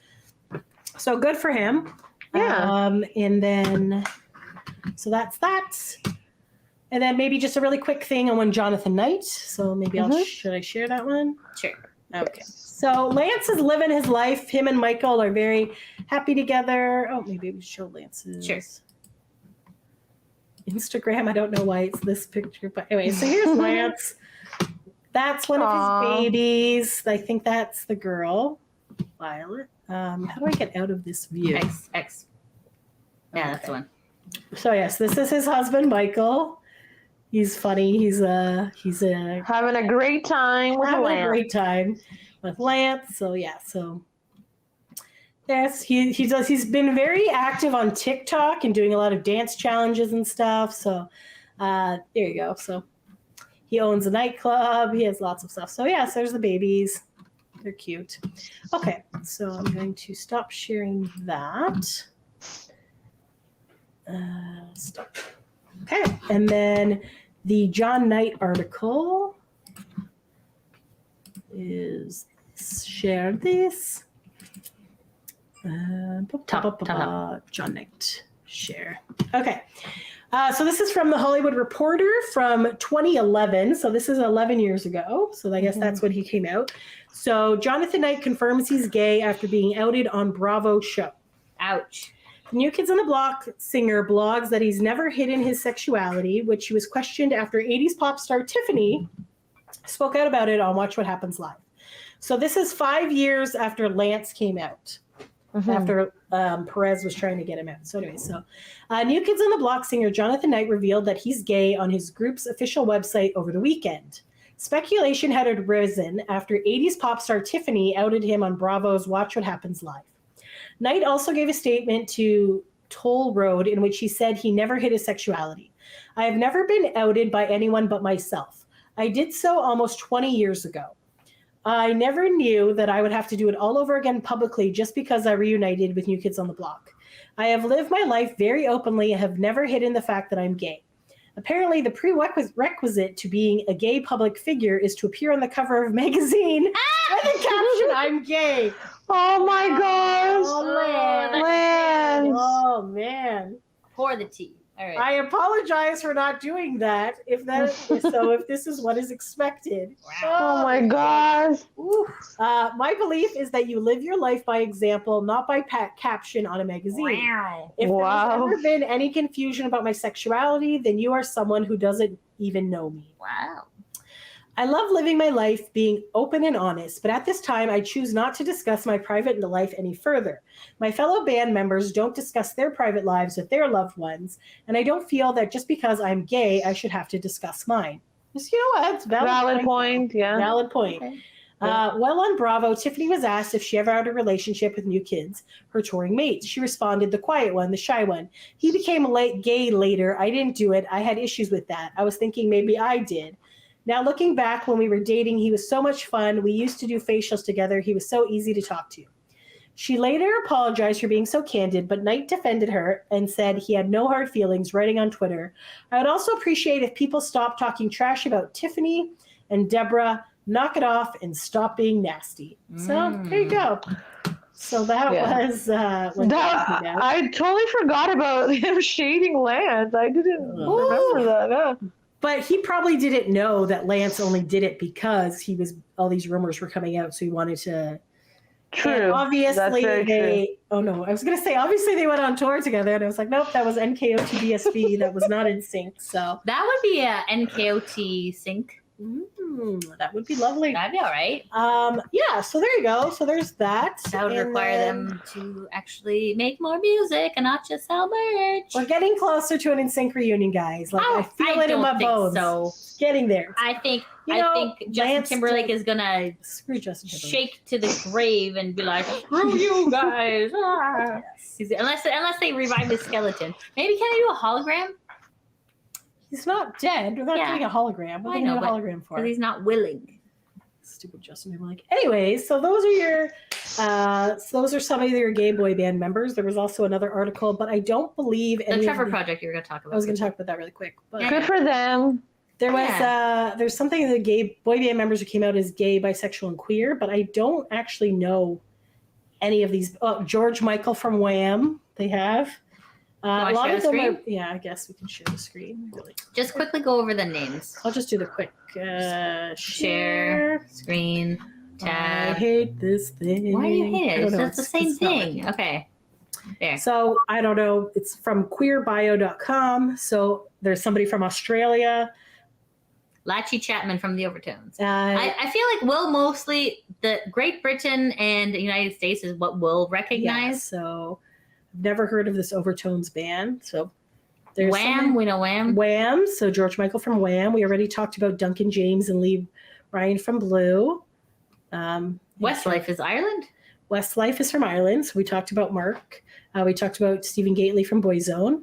So good for him. Yeah. And then, so that's that. And then maybe just a really quick thing on one Jonathan Knight. So maybe should I share that one? Sure. Okay. So Lance is living his life. Him and Michael are very happy together. Oh, maybe we show Lance's Instagram. I don't know why it's this picture, but anyway, so here's Lance. That's one of his babies. I think that's the girl, Violet. How do I get out of this view? X. Yeah, that's the one. So yes, this is his husband, Michael. He's funny. He's having a great time with Lance. So yeah, so yes, he's been very active on TikTok and doing a lot of dance challenges and stuff. So there you go. So he owns a nightclub. He has lots of stuff. So yes, there's the babies. They're cute. Okay, so I'm going to stop sharing that. Stop. Okay, and then the John Knight article is share this. John Knight share. Okay. So this is from the Hollywood Reporter from 2011. So this is 11 years ago. So I guess that's when he came out. So Jonathan Knight confirms he's gay after being outed on Bravo show. Ouch. The New Kids on the Block singer blogs that he's never hidden his sexuality, which he was questioned after 80s pop star Tiffany spoke out about it on Watch What Happens Live. So this is 5 years after Lance came out. After Perez was trying to get him out. So anyway, New Kids on the Block singer Jonathan Knight revealed that he's gay on his group's official website over the weekend. Speculation had arisen after 80s pop star Tiffany outed him on Bravo's Watch What Happens Live. Knight also gave a statement to Toll Road in which he said he never hid his sexuality. I have never been outed by anyone but myself. I did so almost 20 years ago. I never knew that I would have to do it all over again publicly just because I reunited with New Kids on the Block. I have lived my life very openly and have never hidden the fact that I'm gay. Apparently, the prerequisite to being a gay public figure is to appear on the cover of a magazine with the caption, I'm gay. Oh my gosh. Oh, man. Lance. Oh, man. Pour the tea. All right. I apologize for not doing that. If this is what is expected. Oh my gosh. Ooh. My belief is that you live your life by example, not by caption on a magazine. Wow. If Wow. there's ever been any confusion about my sexuality, then you are someone who doesn't even know me. Wow. I love living my life being open and honest, but at this time, I choose not to discuss my private life any further. My fellow band members don't discuss their private lives with their loved ones, and I don't feel that just because I'm gay, I should have to discuss mine. Just, you know what? It's Valid point. Yeah. Valid point. Okay. Well, on Bravo, Tiffany was asked if she ever had a relationship with New Kids, her touring mates. She responded, the quiet one, the shy one. He became gay later. I didn't do it. I had issues with that. I was thinking maybe I did. Now, looking back, when we were dating, he was so much fun. We used to do facials together. He was so easy to talk to. She later apologized for being so candid, but Knight defended her and said he had no hard feelings, writing on Twitter. I would also appreciate if people stopped talking trash about Tiffany and Deborah. Knock it off and stop being nasty. So there you go. So that was when I totally forgot about him shading Lance. I didn't remember that. Yeah. But he probably didn't know that Lance only did it because all these rumors were coming out, so he wanted to. True. And obviously, That's very true. Oh no, I was gonna say obviously they went on tour together, and I was like, nope, that was NKOT that was not in sync. So That would be a NKOT sync. that would be lovely. That'd be all right. Yeah. So there you go. So there's that. That would And require then them to actually make more music and not just sell merch. We're getting closer to an NSYNC reunion, guys. Like I feel it in my bones. So Getting there. I think You Justin Lance Timberlake did- is gonna Screw Justin Timberlake. shake to the grave and be like, "Screw you guys!" Ah. Yes. Unless they revive his skeleton. Maybe can they do a hologram? He's not dead. We're not Yeah. doing a hologram. What I are we know, doing a but- hologram for? Because he's not willing. Stupid Justin Timberlake. Anyways, so those are some of your gay boy band members. There was also another article, but I don't believe The any Trevor of Project you were going to talk about. I was going to talk about that really quick. But Yeah. Good for them. there was there's something the gay boy band members who came out as gay, bisexual, and queer, but I don't actually know any of these. Oh, George Michael from Wham! They have. A wanna lot share of the them are, screen? yeah, I guess we can share the screen. Really. Just quickly go over the names. I'll just do the quick Share, screen, I tab. hate this thing. Why do you hate I it? don't It's know, just the same it's not thing. working. Okay. There. So I don't know. It's from queerbio.com. So there's somebody from Australia. Latchy Chapman from the Overtones. Uh, I feel like Will mostly, the Great Britain and the United States is what Will yeah, recognize. so I've never heard of this Overtones band. So there's Wham, we know Wham. Wham. So George Michael from Wham. We already talked about Duncan James and Lee Ryan from Blue. Westlife is Ireland. Westlife is from Ireland. So we talked about Mark. We talked about Stephen Gately from Boyzone.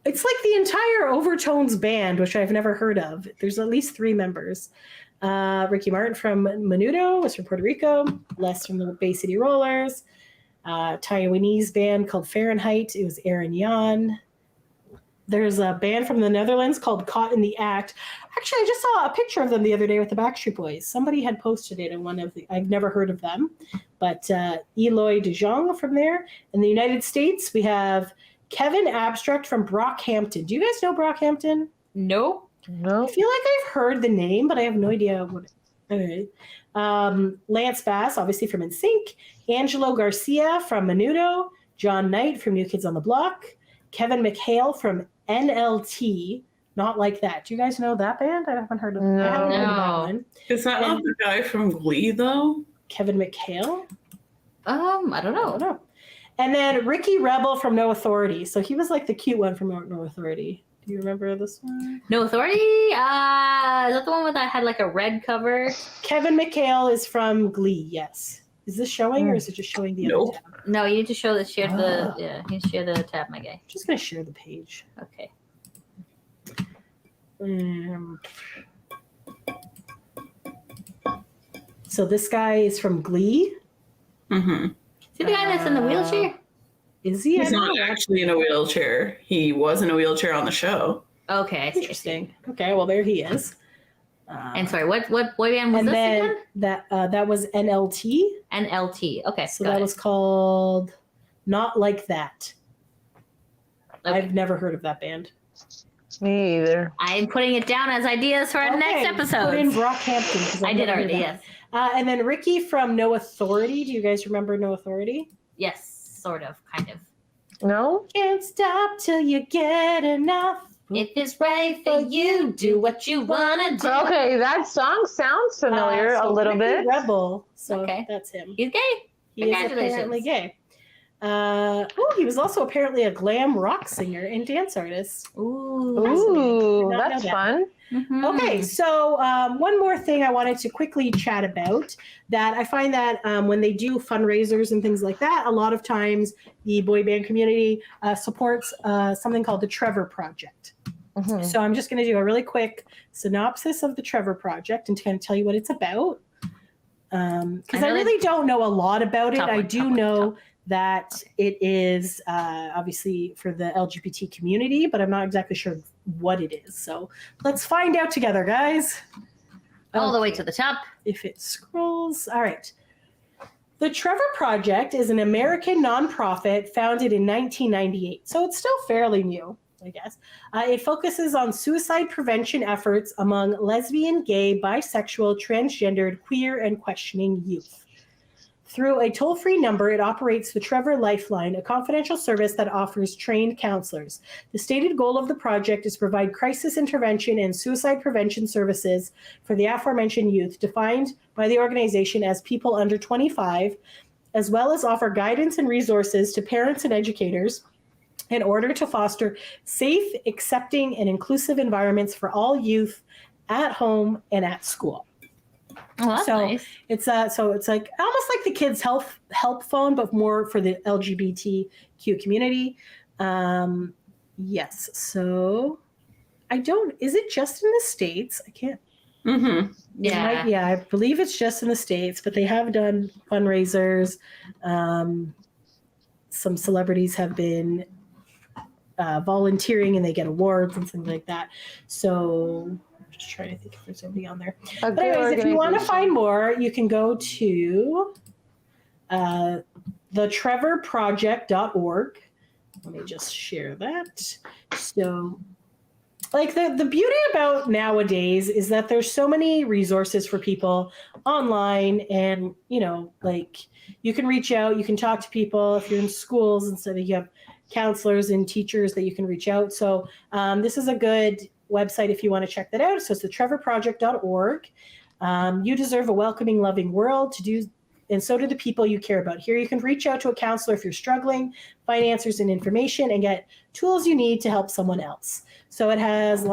It's like the entire Overtones band, which I've never heard of. There's at least 3 members. Ricky Martin from Menudo was from Puerto Rico. Les from the Bay City Rollers. Taiwanese band called Fahrenheit. It was Aaron Yan. There's a band from the Netherlands called Caught in the Act. Actually, I just saw a picture of them the other day with the Backstreet Boys. Somebody had posted it in one of the, I've never heard of them, but Eloy de Jong from there. In the United States, we have Kevin Abstract from Brockhampton. Do you guys know Brockhampton? Nope. No. I feel like I've heard the name, but I have no idea what. Okay. Lance Bass, obviously from NSYNC. Angelo Garcia from Menudo. John Knight from New Kids on the Block. Kevin McHale from NLT. Not Like That. Do you guys know that band? I haven't heard of, I haven't heard of that No. one. Is that not the guy from Glee, though? Kevin McHale? I don't I don't know. know. And then Ricky Rebel from No Authority. So he was like the cute one from No Authority. Do you remember this one? No Authority? Is that the one that had like a red cover? Kevin McHale is from Glee, yes. Is this showing or is it just showing the Nope. other tab? No, you need to share the Ah. you share the tab, my guy. I'm just going to share the page. Okay. So this guy is from Glee. Mm-hmm. See the guy that's in the wheelchair? Is he? He's I don't not know. actually in a wheelchair. He was in a wheelchair on the show. Okay, I see. Interesting. Okay, well there he is. And sorry, what boy band was and this then again? that was NLT. NLT. Okay, So got that it. was called Not Like That. Okay. I've never heard of that band. Me either. I'm putting it down as ideas for our next episode. Put in Brockhampton. 'cause I I've did never heard already, that. yes. And then Ricky from No Authority. Do you guys remember No Authority? Yes, sort of, kind of. No? Can't stop till you get enough. If it's right for you, do what you wanna do. Okay, that song sounds familiar So a little Ricky bit. Rebel. So Okay. that's him. He's gay. He is Congratulations. apparently gay. He was also apparently a glam rock singer and dance artist. Ooh. Ooh, Did not that's know that. fun. Mhm. Okay, so one more thing I wanted to quickly chat about that I find that when they do fundraisers and things like that, a lot of times the boy band community supports something called the Trevor Project. Mhm. So I'm just going to do a really quick synopsis of the Trevor Project and kind of tell you what it's about. Because I really don't know a lot about it. I do know that it is obviously for the LGBT community, but I'm not exactly sure what it is. So let's find out together, guys. All the way to the top. If it scrolls. All right. The Trevor Project is an American nonprofit founded in 1998. So it's still fairly new, I guess. It focuses on suicide prevention efforts among lesbian, gay, bisexual, transgendered, queer, and questioning youth. Through a toll-free number, it operates the Trevor Lifeline, a confidential service that offers trained counselors. The stated goal of the project is to provide crisis intervention and suicide prevention services for the aforementioned youth, defined by the organization as people under 25, as well as offer guidance and resources to parents and educators in order to foster safe, accepting, and inclusive environments for all youth at home and at school. Oh, that's So nice. it's like almost like the kids' help phone, but more for the LGBTQ community. Yes. So is it just in the States? I can't. Mm-hmm. Yeah. I believe it's just in the States, but they have done fundraisers. Some celebrities have been volunteering and they get awards and things like that. So just trying to think if there's anything on there. But anyways, if you want to find more, you can go to thetrevorproject.org. Let me just share that. So like the beauty about nowadays is that there's so many resources for people online, and like you can reach out, you can talk to people if you're in schools, and so that you have counselors and teachers that you can reach out. So this is a good website if you want to check that out. So it's thetrevorproject.org. You deserve a welcoming, loving world and so do the people you care about. Here you can reach out to a counselor if you're struggling, find answers and information, and get tools you need to help someone else. So it has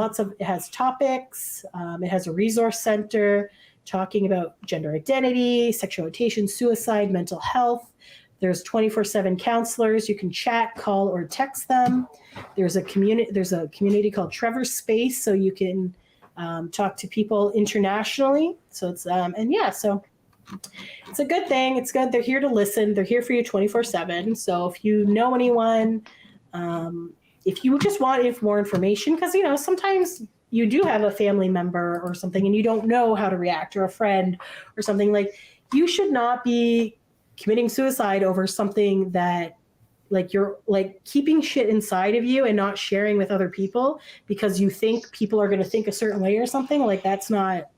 topics. It has a resource center talking about gender identity, sexual orientation, suicide, mental health. There's 24/7 counselors. You can chat, call, or text them. There's a community called Trevor Space, so you can talk to people internationally. So it's so it's a good thing. It's good. They're here to listen. They're here for you 24/7. So if you know anyone, if you just want more information, because sometimes you do have a family member or something and you don't know how to react, or a friend or something, like you should not be committing suicide over something that like you're like keeping shit inside of you and not sharing with other people because you think people are going to think a certain way or something. Like that's not,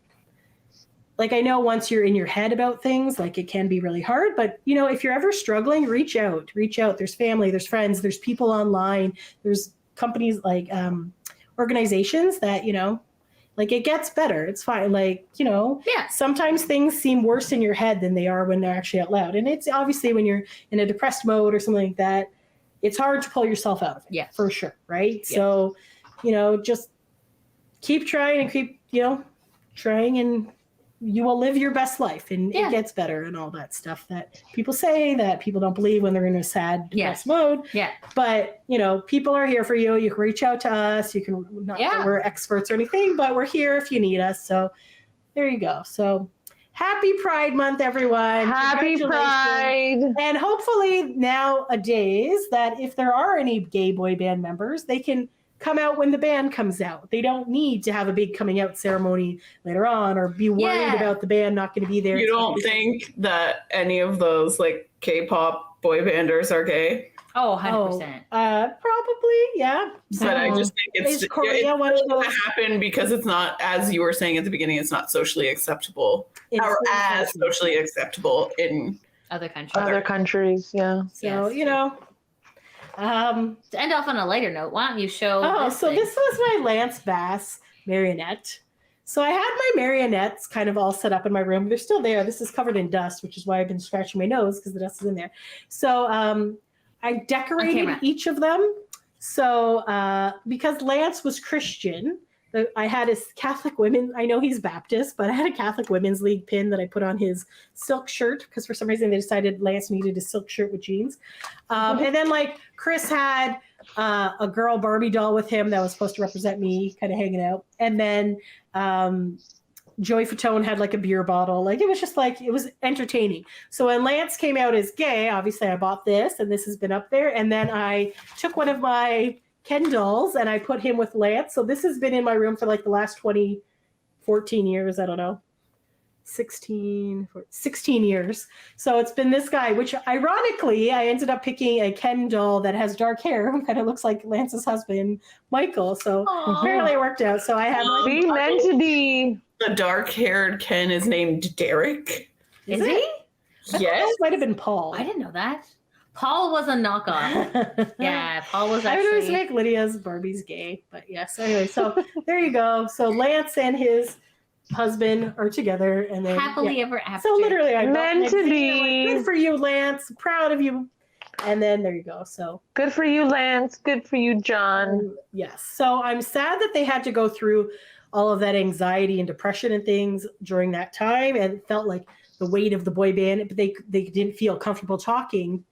like, I know once you're in your head about things, like it can be really hard, but if you're ever struggling, reach out. There's family, there's friends, there's people online, there's companies like organizations that, like it gets better. It's fine. Like, sometimes things seem worse in your head than they are when they're actually out loud. And it's obviously when you're in a depressed mode or something like that, it's hard to pull yourself out of it. Yeah, for sure. Right. Yeah. So, just keep trying and keep, trying, and you will live your best life, and it gets better, and all that stuff that people say that people don't believe when they're in a sad, depressed mode. Yeah. But, people are here for you. You can reach out to us. You can, not that we're experts or anything, but we're here if you need us. So there you go. So happy Pride Month, everyone. Happy Pride. And hopefully nowadays that if there are any gay boy band members, they can come out when the band comes out. They don't need to have a big coming out ceremony later on or be worried about the band not going to be there. You don't think that any of those like K-pop boy banders are gay. Oh, 100%. Probably, yeah. But I just think Is Korea it's one of going those? to happen because it's not, as you were saying at the beginning, it's not socially acceptable or as socially acceptable in Other countries. Other countries, yeah. So, Yes. you know. To end off on a lighter note, why don't you show this So thing? this was my Lance Bass marionette. So I had my marionettes kind of all set up in my room. They're still there. This is covered in dust, which is why I've been scratching my nose because the dust is in there. So I decorated each of them. So because Lance was Christian, I had his Catholic women. I know he's Baptist, but I had a Catholic Women's League pin that I put on his silk shirt because for some reason they decided Lance needed a silk shirt with jeans. And then like Chris had a girl Barbie doll with him that was supposed to represent me, kind of hanging out. And then Joey Fatone had like a beer bottle. Like it was just like, it was entertaining. So when Lance came out as gay, obviously I bought this and this has been up there. And then I took one of my Ken dolls and I put him with Lance. So this has been in my room for like the last 14 years. I don't know. 16 years. So it's been this guy, which ironically, I ended up picking a Ken doll that has dark hair who kind of looks like Lance's husband, Michael. So apparently it worked out. So I have like, We meant to be. the dark-haired Ken is named Derek. Is he? Yes. It might have been Paul. I didn't know that. Paul was a knockoff. Yeah, Paul was I would always actually. make Lydia's Barbie's gay, but yes. Anyway, so there you go. So Lance and his husband are together, and then Happily ever after. So literally, I Meant to like, be. good for you, Lance. Proud of you. And then there you go. So Good for you, Lance. Good for you, John. yes. So I'm sad that they had to go through all of that anxiety and depression and things during that time, and it felt like the weight of the boy band. But they didn't feel comfortable talking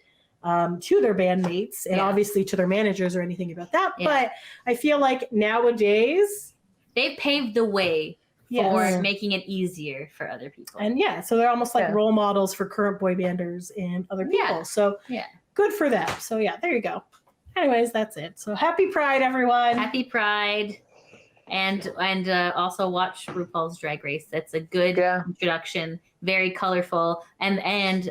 to their bandmates and obviously to their managers or anything about that. Yeah. But I feel like nowadays They paved the way Yes. for making it easier for other people. And so they're almost like Yeah. role models for current boy banders and other people. Yeah. So good for them. So there you go. Anyways, that's it. So happy Pride, everyone. Happy Pride. And also watch RuPaul's Drag Race. That's a good introduction. Very colorful. And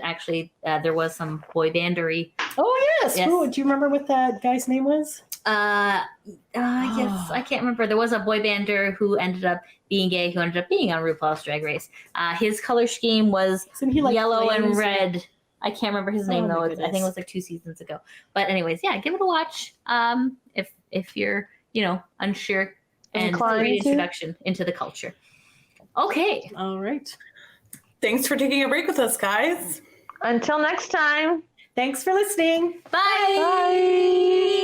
actually there was some boy bandery. Oh yes. Yes. Ooh, do you remember what that guy's name was? Yes, I can't remember. There was a boy bander who ended up being gay, who ended up being on RuPaul's Drag Race. His color scheme was yellow and red. I can't remember his name though. I think it was like 2 seasons ago. But anyways, give it a watch. If you're unsure, and great introduction into the culture. Okay. All right. Thanks for taking a break with us, guys. Until next time. Thanks for listening. Bye. Bye.